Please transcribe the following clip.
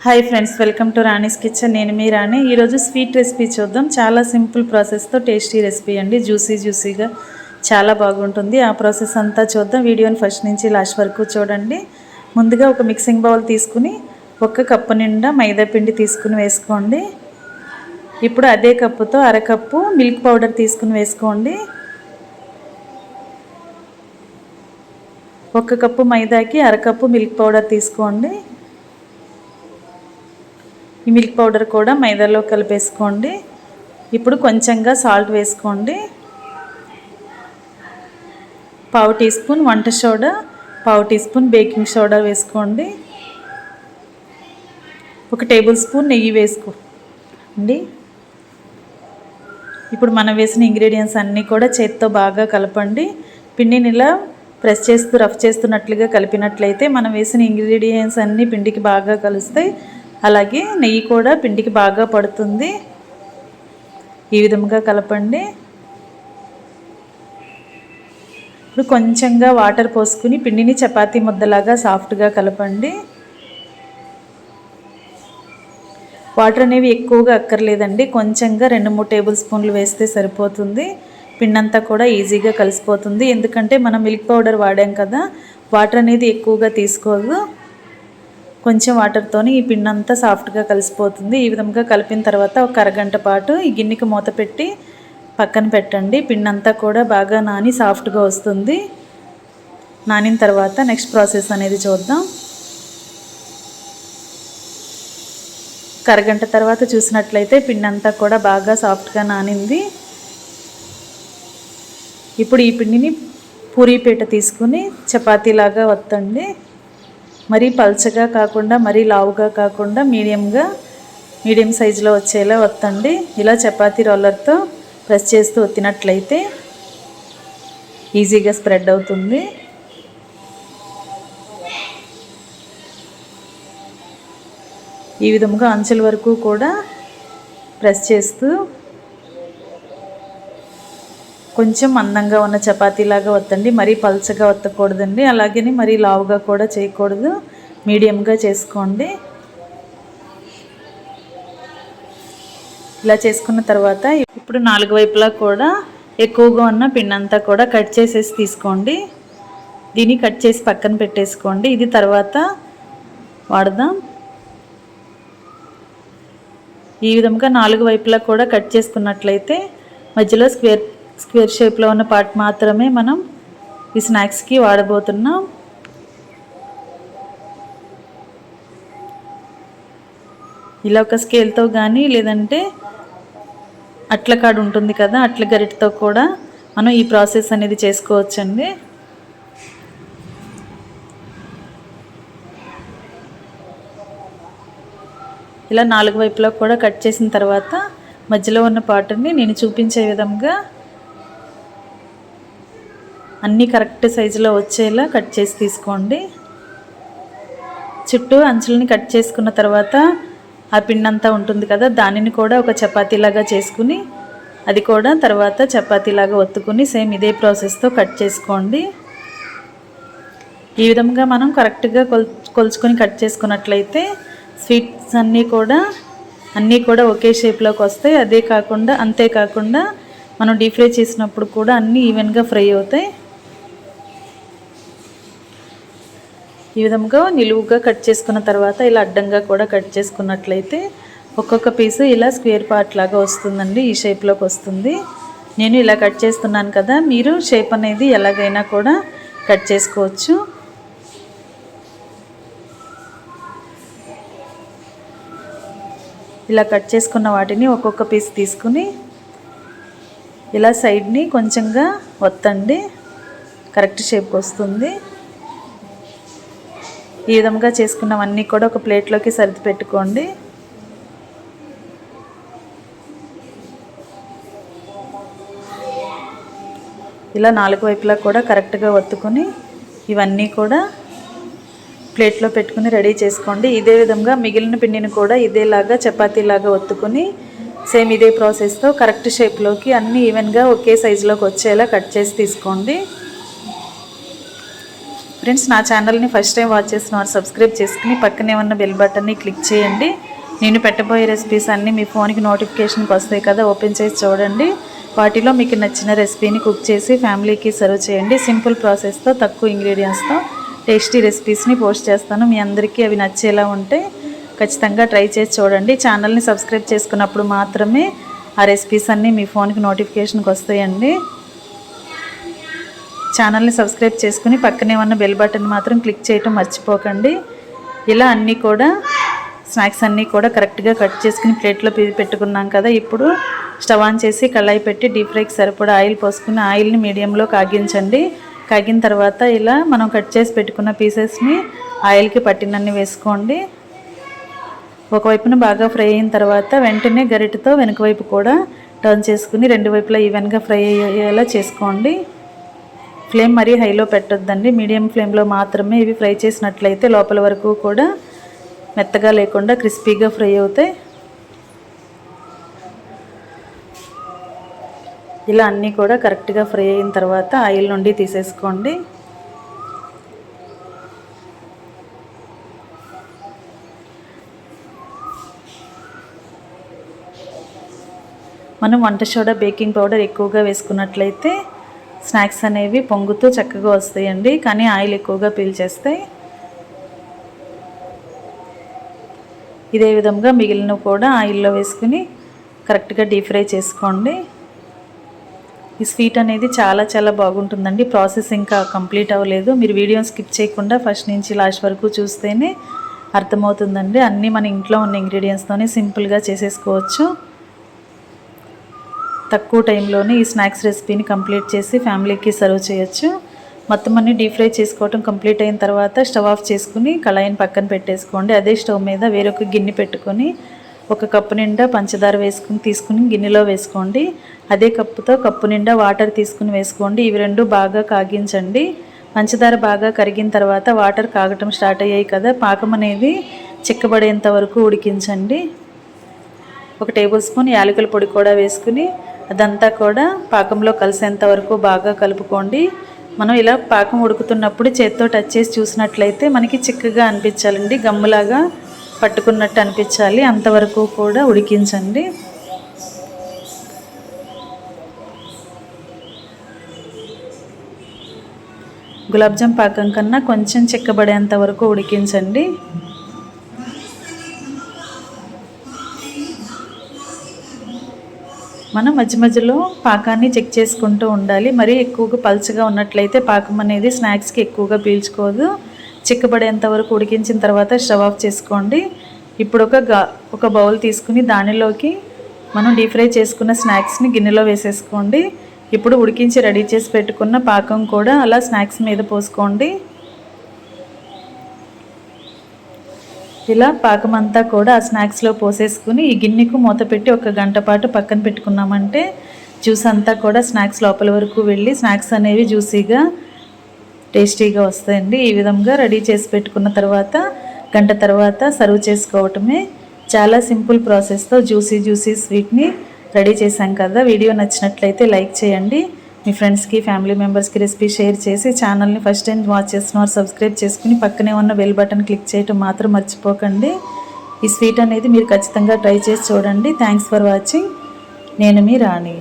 Hi friends, welcome to Rani's kitchen. నేను మీ రాణి. ఈరోజు sweet recipe చూద్దాం. చాలా సింపుల్ ప్రాసెస్తో టేస్టీ రెసిపీ అండి. జ్యూసీగా చాలా బాగుంటుంది. ఆ ప్రాసెస్ అంతా చూద్దాం. వీడియోని ఫస్ట్ నుంచి లాస్ట్ వరకు చూడండి. ముందుగా ఒక మిక్సింగ్ బౌల్ తీసుకుని 1 కప్పు నిండా మైదా పిండి తీసుకుని వేసుకోండి. ఇప్పుడు అదే కప్పుతో అరకప్పు మిల్క్ పౌడర్ తీసుకుని వేసుకోండి. 1 కప్పు మైదాకి అరకప్పు మిల్క్ పౌడర్ తీసుకోండి. ఈ మిల్క్ పౌడర్ కూడా మైదాలో కలిపేసుకోండి. ఇప్పుడు కొంచెంగా సాల్ట్ వేసుకోండి. 1/2 టీ స్పూన్ వంట soda, 1/2 teaspoon baking soda వేసుకోండి. 1 టేబుల్ స్పూన్ నెయ్యి వేసుకోండి. ఇప్పుడు మనం వేసిన ఇంగ్రీడియంట్స్ అన్నీ కూడా చేత్తో బాగా కలపండి. పిండిని ఇలా ప్రెస్ చేస్తూ రఫ్ చేస్తున్నట్లుగా కలిపినట్లయితే మనం వేసిన ఇంగ్రీడియంట్స్ అన్నీ పిండికి బాగా కలుస్తాయి. అలాగే నెయ్యి కూడా పిండికి బాగా పడుతుంది. ఈ విధంగా కలపండి. ఇప్పుడు కొంచెంగా వాటర్ పోసుకుని పిండిని చపాతీ ముద్దలాగా సాఫ్ట్గా కలపండి. వాటర్ అనేవి ఎక్కువగా అక్కర్లేదండి. కొంచెంగా 2-3 టేబుల్ స్పూన్లు వేస్తే సరిపోతుంది. పిండి అంతా కూడా ఈజీగా కలిసిపోతుంది. ఎందుకంటే మనం మిల్క్ పౌడర్ వాడాం కదా, వాటర్ అనేది ఎక్కువగా తీసుకోదు. కొంచెం వాటర్తోని ఈ పిండి అంతా సాఫ్ట్గా కలిసిపోతుంది. ఈ విధంగా కలిపిన తర్వాత ఒక అరగంట పాటు ఈ గిన్నెకి మూత పెట్టి పక్కన పెట్టండి. పిండి అంతా కూడా బాగా నాని సాఫ్ట్గా వస్తుంది. నానిన తర్వాత నెక్స్ట్ ప్రాసెస్ అనేది చూద్దాం. ఒక అరగంట తర్వాత చూసినట్లయితే పిండి అంతా కూడా బాగా సాఫ్ట్గా నానింది. ఇప్పుడు ఈ పిండిని పూరీపీట తీసుకుని చపాతీలాగా వత్తండి. మరీ పల్చగా కాకుండా మరీ లావుగా కాకుండా మీడియం సైజులో వచ్చేలా వత్తండి. ఇలా చపాతీ రోలర్తో ప్రెస్ చేస్తూ వత్తినట్లయితే ఈజీగా స్ప్రెడ్ అవుతుంది. ఈ విధంగా అంచుల వరకు కూడా ప్రెస్ చేస్తూ కొంచెం మందంగా ఉన్న చపాతీలాగా వత్తండి. మరీ పల్చగా వత్తకూడదండి, అలాగని మరీ లావుగా కూడా చేయకూడదు. మీడియంగా చేసుకోండి. ఇలా చేసుకున్న తర్వాత ఇప్పుడు 4 వైపులా కూడా ఎక్కువగా ఉన్న పిండి అంతా కూడా కట్ చేసేసి తీసుకోండి. దీన్ని కట్ చేసి పక్కన పెట్టేసుకోండి. ఇది తర్వాత వాడదాం. ఈ విధంగా 4 వైపులా కూడా కట్ చేసుకున్నట్లయితే మధ్యలో స్క్వేర్ షేప్లో ఉన్న పార్ట్ మాత్రమే మనం ఈ స్నాక్స్కి వాడబోతున్నాం. ఇలా ఒక స్కేల్తో కానీ లేదంటే అట్ల కాడు ఉంటుంది కదా, అట్ల గరిటతో కూడా మనం ఈ ప్రాసెస్ అనేది చేసుకోవచ్చండి. ఇలా 4 వైపులా కూడా కట్ చేసిన తర్వాత మధ్యలో ఉన్న పార్ట్ని నేను చూపించే విధంగా అన్నీ కరెక్ట్ సైజులో వచ్చేలా కట్ చేసి తీసుకోండి. చుట్టూ అంచులని కట్ చేసుకున్న తర్వాత ఆ పిండి అంతా ఉంటుంది కదా, దానిని కూడా ఒక చపాతీలాగా చేసుకుని అది కూడా తర్వాత చపాతీలాగా ఒత్తుకుని సేమ్ ఇదే ప్రాసెస్తో కట్ చేసుకోండి. ఈ విధంగా మనం కరెక్ట్గా కొలుచుకొని కట్ చేసుకున్నట్లయితే స్వీట్స్ అన్నీ కూడా ఒకే షేప్లోకి వస్తాయి. అంతేకాకుండా మనం డీప్ ఫ్రై చేసినప్పుడు కూడా అన్నీ ఈవెన్గా ఫ్రై అవుతాయి. ఈ విధంగా నిలువుగా కట్ చేసుకున్న తర్వాత ఇలా అడ్డంగా కూడా కట్ చేసుకున్నట్లయితే ఒక్కొక్క పీసు ఇలా స్క్వేర్ పార్ట్ లాగా వస్తుందండి. ఈ షేప్లోకి వస్తుంది. నేను ఇలా కట్ చేస్తున్నాను కదా, మీరు షేప్ అనేది ఎలాగైనా కూడా కట్ చేసుకోవచ్చు. ఇలా కట్ చేసుకున్న వాటిని ఒక్కొక్క పీస్ తీసుకుని ఇలా సైడ్ని కొంచెంగా వత్తండి. కరెక్ట్ షేప్కి వస్తుంది. ఈ విధంగా చేసుకున్నవన్నీ కూడా ఒక ప్లేట్లోకి సర్ది పెట్టుకోండి. ఇలా 4 వైపులా కూడా కరెక్ట్గా ఒత్తుకొని ఇవన్నీ కూడా ప్లేట్లో పెట్టుకుని రెడీ చేసుకోండి. ఇదే విధంగా మిగిలిన పిండిని కూడా ఇదేలాగా చపాతీలాగా ఒత్తుకొని సేమ్ ఇదే ప్రాసెస్తో కరెక్ట్ షేప్లోకి అన్నీ ఈవెన్గా ఒకే సైజులోకి వచ్చేలా కట్ చేసి తీసుకోండి. ఫ్రెండ్స్, నా ఛానల్ని ఫస్ట్ టైం వాచ్ చేసిన వారు సబ్స్క్రైబ్ చేసుకుని పక్కనే ఉన్న బెల్ బటన్ని క్లిక్ చేయండి. నేను పెట్టబోయే రెసిపీస్ అన్నీ మీ ఫోన్కి నోటిఫికేషన్కి వస్తాయి కదా, ఓపెన్ చేసి చూడండి. వాటిలో మీకు నచ్చిన రెసిపీని కుక్ చేసి ఫ్యామిలీకి సర్వ్ చేయండి. సింపుల్ ప్రాసెస్తో తక్కువ ఇంగ్రీడియంట్స్తో టేస్టీ రెసిపీస్ని పోస్ట్ చేస్తాను. మీ అందరికీ అవి నచ్చేలా ఉంటే ఖచ్చితంగా ట్రై చేసి చూడండి. ఛానల్ని సబ్స్క్రైబ్ చేసుకున్నప్పుడు మాత్రమే ఆ రెసిపీస్ అన్నీ మీ ఫోన్కి నోటిఫికేషన్కి వస్తాయండి. ఛానల్ని సబ్స్క్రైబ్ చేసుకుని పక్కనే ఉన్న బెల్ బటన్ మాత్రం క్లిక్ చేయటం మర్చిపోకండి. ఇలా అన్నీ కూడా స్నాక్స్ అన్నీ కూడా కరెక్ట్గా కట్ చేసుకుని ప్లేట్లో పెట్టుకున్నాం కదా. ఇప్పుడు స్టవ్ ఆన్ చేసి కళాయి పెట్టి డీప్ ఫ్రైకి సరిపడా ఆయిల్ పోసుకుని ఆయిల్ని మీడియంలో కాగించండి. కాగిన తర్వాత ఇలా మనం కట్ చేసి పెట్టుకున్న పీసెస్ని ఆయిల్కి పట్టినన్ని వేసుకోండి. ఒకవైపున బాగా ఫ్రై అయిన తర్వాత వెంటనే గరిటెతో వెనుక వైపు కూడా టర్న్ చేసుకుని రెండు వైపులా ఈవెన్గా ఫ్రై అయ్యేలా చేసుకోండి. ఫ్లేమ్ మరీ హైలో పెట్టొద్దండి, మీడియం ఫ్లేమ్లో మాత్రమే ఇవి ఫ్రై చేసినట్లయితే లోపల వరకు కూడా మెత్తగా లేకుండా క్రిస్పీగా ఫ్రై అవుతాయి. ఇలా అన్నీ కూడా కరెక్ట్గా ఫ్రై అయిన తర్వాత ఆయిల్ నుండి తీసేసుకోండి. మనం వంట సోడా, బేకింగ్ పౌడర్ ఎక్కువగా వేసుకున్నట్లయితే స్నాక్స్ అనేవి పొంగుతూ చక్కగా వస్తాయండి, కానీ ఆయిల్ ఎక్కువగా పీల్చేస్తాయి. ఇదే విధంగా మిగిలినవి కూడా ఆయిల్లో వేసుకుని కరెక్ట్గా డీప్ ఫ్రై చేసుకోండి. ఈ స్వీట్ అనేది చాలా చాలా బాగుంటుందండి. ప్రాసెస్ ఇంకా కంప్లీట్ అవ్వలేదు, మీరు వీడియోని స్కిప్ చేయకుండా ఫస్ట్ నుంచి లాస్ట్ వరకు చూస్తేనే అర్థమవుతుందండి. అన్నీ మన ఇంట్లో ఉన్న ఇంగ్రీడియంట్స్తోనే సింపుల్గా చేసేసుకోవచ్చు. తక్కువ టైంలోనే ఈ స్నాక్స్ రెసిపీని కంప్లీట్ చేసి ఫ్యామిలీకి సర్వ్ చేయొచ్చు. మొత్తం అన్ని డీప్ ఫ్రై చేసుకోవటం కంప్లీట్ అయిన తర్వాత స్టవ్ ఆఫ్ చేసుకుని కళాయిని పక్కన పెట్టేసుకోండి. అదే స్టవ్ మీద వేరొక గిన్నె పెట్టుకొని 1 కప్పు నిండా పంచదార తీసుకుని గిన్నెలో వేసుకోండి. అదే కప్పుతో కప్పు నిండా వాటర్ తీసుకుని వేసుకోండి. ఇవి రెండు బాగా కాగించండి. పంచదార బాగా కరిగిన తర్వాత వాటర్ కాగటం స్టార్ట్ అయ్యాయి కదా, పాకం అనేది చిక్కబడేంత వరకు ఉడికించండి. 1 టేబుల్ స్పూన్ యాలకుల పొడి కూడా వేసుకుని అదంతా కూడా పాకంలో కలిసేంత వరకు బాగా కలుపుకోండి. మనం ఇలా పాకం ఉడుకుతున్నప్పుడు చేత్తో టచ్ చేసి చూసినట్లయితే మనకి చిక్కగా అనిపించాలండి, గమ్ములాగా పట్టుకున్నట్టు అనిపించాలి. అంతవరకు కూడా ఉడికించండి. గులాబ్ జామ్ పాకం కన్నా కొంచెం చిక్కబడేంత వరకు ఉడికించండి. మనం మధ్య మధ్యలో పాకాన్ని చెక్ చేసుకుంటూ ఉండాలి. మరీ ఎక్కువగా పల్చగా ఉన్నట్లయితే పాకం అనేది స్నాక్స్కి ఎక్కువగా పీల్చుకోదు. చిక్కబడేంత వరకు ఉడికించిన తర్వాత స్టవ్ ఆఫ్ చేసుకోండి. ఇప్పుడు ఒక బౌల్ తీసుకుని దానిలోకి మనం డీప్ ఫ్రై చేసుకున్న స్నాక్స్ని గిన్నెలో వేసేసుకోండి. ఇప్పుడు ఉడికించి రెడీ చేసి పెట్టుకున్న పాకం కూడా అలా స్నాక్స్ మీద పోసుకోండి. ఇలా పాకం అంతా కూడా ఆ స్నాక్స్లో పోసేసుకుని ఈ గిన్నెకు మూత పెట్టి 1 గంట పాటు పక్కన పెట్టుకున్నామంటే జ్యూస్ అంతా కూడా స్నాక్స్ లోపల వరకు వెళ్ళి స్నాక్స్ అనేవి జ్యూసీగా టేస్టీగా వస్తాయండి. ఈ విధంగా రెడీ చేసి పెట్టుకున్న తర్వాత గంట తర్వాత సర్వ్ చేసుకోవటమే. చాలా సింపుల్ ప్రాసెస్తో జ్యూసీ స్వీట్ని రెడీ చేశాం కదా. వీడియో నచ్చినట్లయితే లైక్ చేయండి. మీ ఫ్రెండ్స్కి, ఫ్యామిలీ మెంబర్స్కి రెసిపీ షేర్ చేసి ఛానల్ని ఫస్ట్ టైం వాచ్ చేస్తున్నారు సబ్స్క్రైబ్ చేసుకుని పక్కనే ఉన్న బెల్ బటన్ క్లిక్ చేయటం మాత్రం మర్చిపోకండి. ఈ స్వీట్ అనేది మీరు ఖచ్చితంగా ట్రై చేసి చూడండి. Thanks for watching. నేను మీ రాణి.